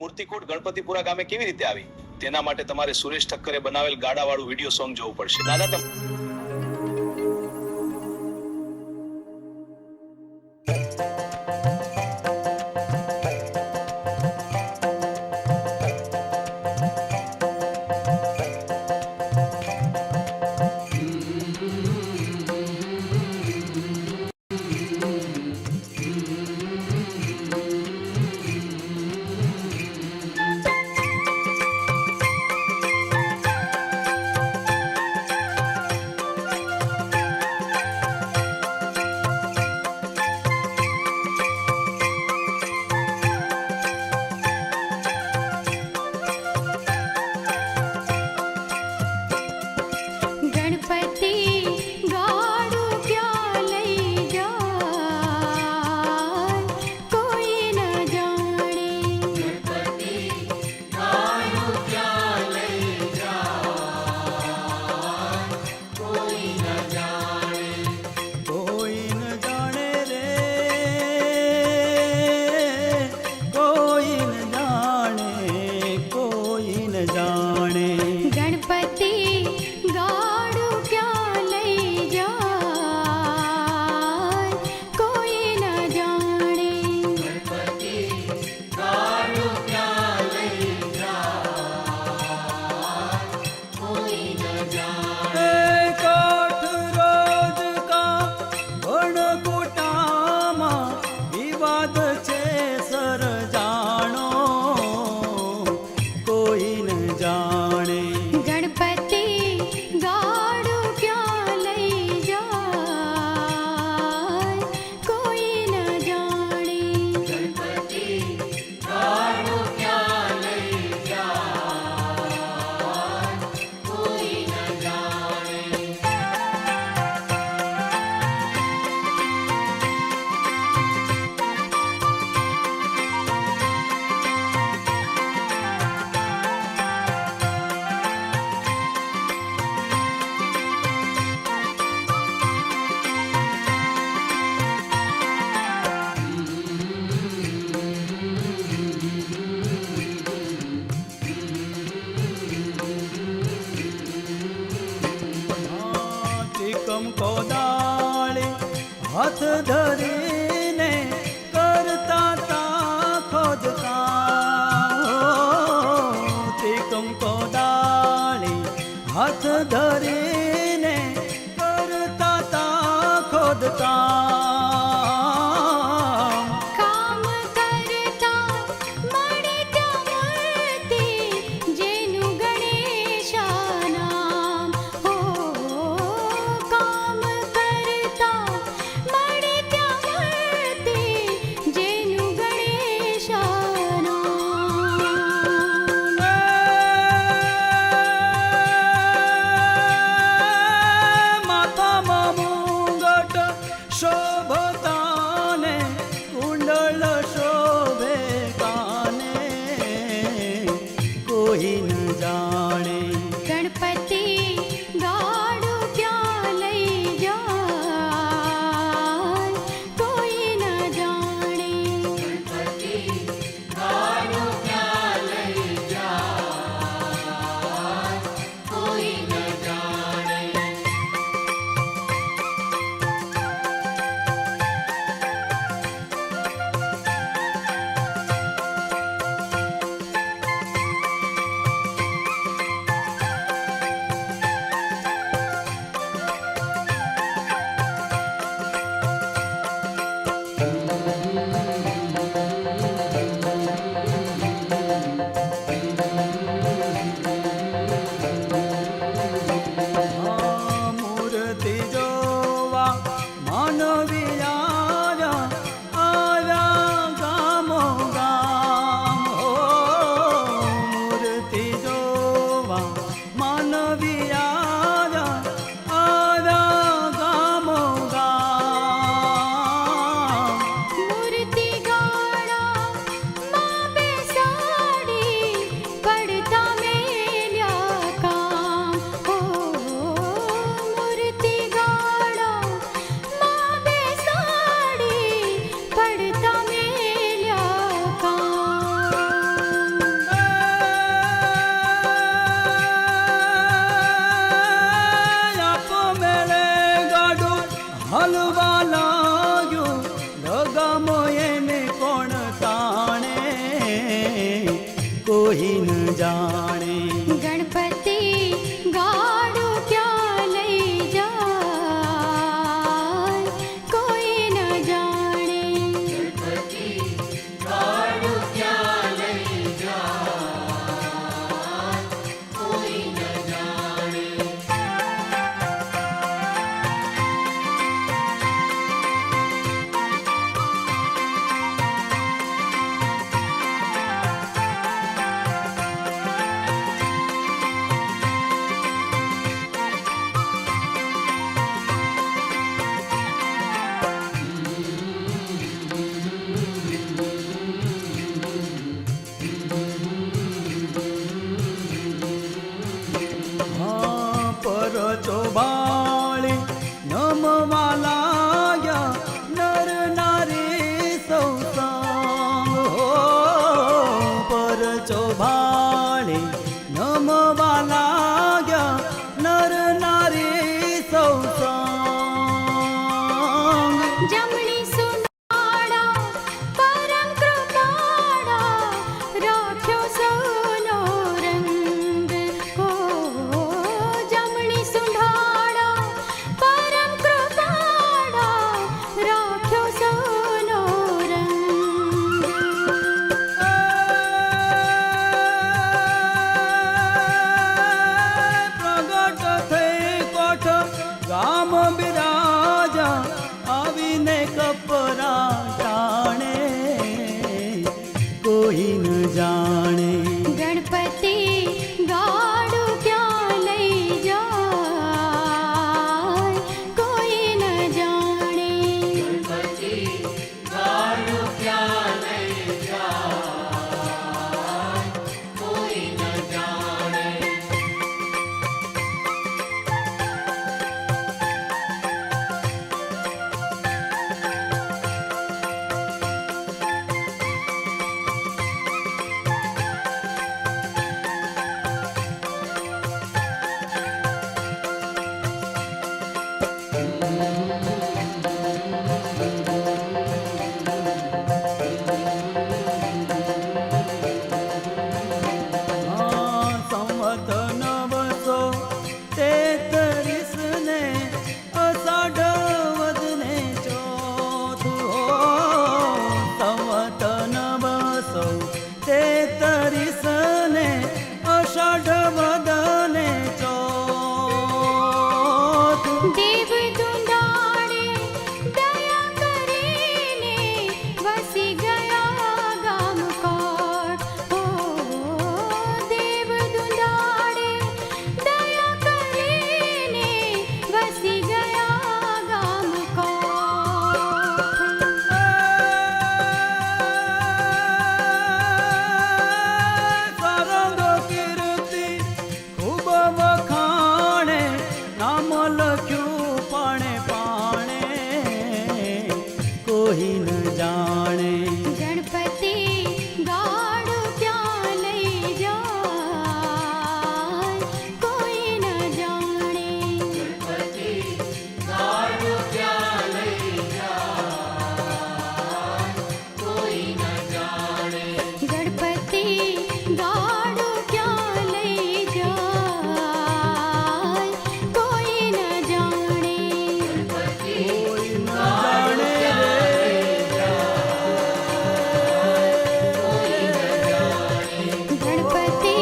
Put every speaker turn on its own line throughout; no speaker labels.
મૂર્તિકૂટ ગણપતિપુરા ગામે કેવી રીતે આવી તેના માટે તમારે સુરેશ ઠક્કરે બનાવેલ ગાડાવાળું વિડીયો સોંગ જોવું પડશે. દાદા
કોદાળી હાથ ધરીને કરતા તા ખોદતા ત્રિકમ કોદાળી હાથ ધરીને કરતા તા ખોદતા કોઈ ન જાણે.
ગણપતિ ગાડું ક્યાં લઈ જાય કોઈ ન જાણે.
પરચો બાળી નમવા લાગ્યા નર નારી સૌ સંગ. પરચો બાળી નમવા લાગ્યા નર નારી સૌ સંગ.
જમણી સુનાળા પરમ કૃપાળા રાખ્યો સૌનો રંગ. હો જમણી સુંઢાળા પરમ કૃપાળા રાખ્યો સૌનો રંગ.
પ્રગટ થઈ કોઠ ગામ બિરાજા આવીને કપરા ટાણે કોઈ ન જાણે.
ગણપતિ ગાડું ક્યાં લઈ જાય કોઈ ન જાણે.
સંવત 933 ને અષાઢ વદને ચોથ. સંવત 933 ને અષાઢ વદને ચોથ.
દેવ દુંડાળે દયા કરીને વસી ગયા ગામ કોટ. હો દેવ દુંડાળે દયા કરીને વસી ગયા ગામ કોટ.
તરંગ કીર્તિ ખૂબ વખાણે નામ લખ્યું પાણે પાણે કોઈ ન જાણે.
ગણપતિ ગાડું ક્યાં લઈ જાય કોઈ ન જાણે. ગણપતિ ગાડું ક્યાં લઈ જાય કોઈ ન જાણે.
કોઈ ન જાણે
ગણપતિ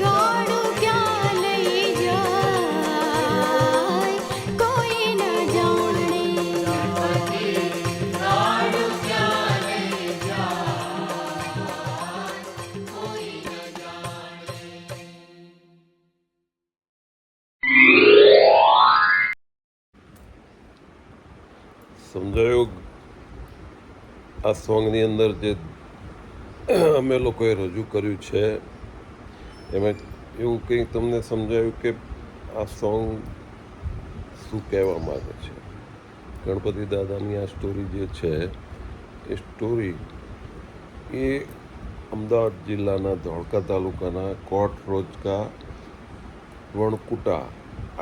ગાડું ક્યાં લઈ જાય કોઈ ન જાણે.
સમજાયું આ સોંગની અંદર જે અમે લોકોએ રજૂ કર્યું છે એમાં એવું કંઈક તમને સમજાયું કે આ સોંગ શું કહેવા માગે છે. ગણપતિ દાદાની આ સ્ટોરી જે છે એ સ્ટોરી એ અમદાવાદ જિલ્લાના ધોળકા તાલુકાના કોટ રોજકા વણકુટા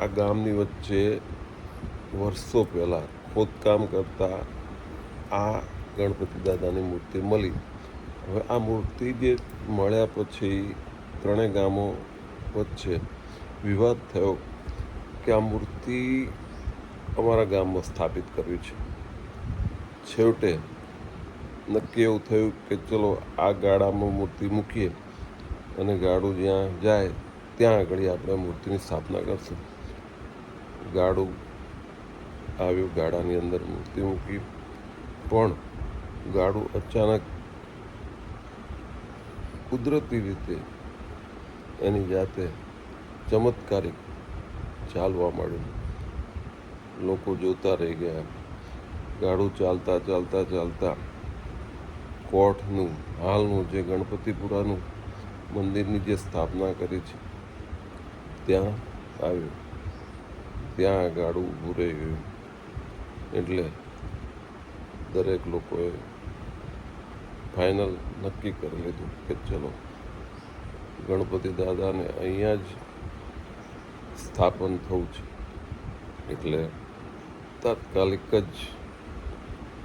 આ ગામની વચ્ચે વર્ષો પહેલાં ખોદકામ કરતા આ ગણપતિ દાદાની મૂર્તિ મળી હવે આ મૂર્તિ જે મળ્યા પછી ત્રણેય ગામો વચ્ચે વિવાદ થયો કે આ મૂર્તિ અમારા ગામમાં સ્થાપિત કરવી છે. છેવટે નક્કી એવું થયું કે ચલો આ ગાડામાં મૂર્તિ મૂકીએ અને ગાડું જ્યાં જાય ત્યાં આગળ આપણે મૂર્તિની સ્થાપના કરશું. ગાડું આવ્યું, ગાડાની અંદર મૂર્તિ મૂકી, પણ ગાડું અચાનક કુદરતી રીતે એની જાતે ચમત્કારિક ચાલવા માંડ્યું. લોકો જોતા રહી ગયા. ગાડું ચાલતા ચાલતા ચાલતા કોઠનું હાલનું જે ગણપતિપુરાનું મંદિરની જે સ્થાપના કરી છે ત્યાં આવ્યું. ત્યાં ગાડું ઊભું રહી ગયું. એટલે દરેક લોકોએ ફાઇનલ નક્કી કરી લીધું કે ચલો ગણપતિ દાદાને અહીંયા જ સ્થાપન થવું છે. એટલે તાત્કાલિક જ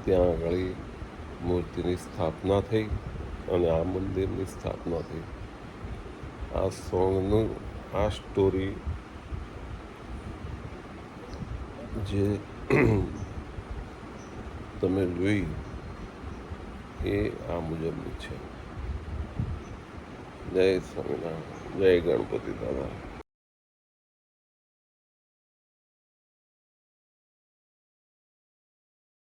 ત્યાં આગળ મૂર્તિની સ્થાપના થઈ અને આ મંદિરની સ્થાપના થઈ. આ સોંગનું આ સ્ટોરી જે તમે જોઈ એ આ મુજબની છે. જય સ્વામિનારાયણ, જય ગણપતિ દાદા.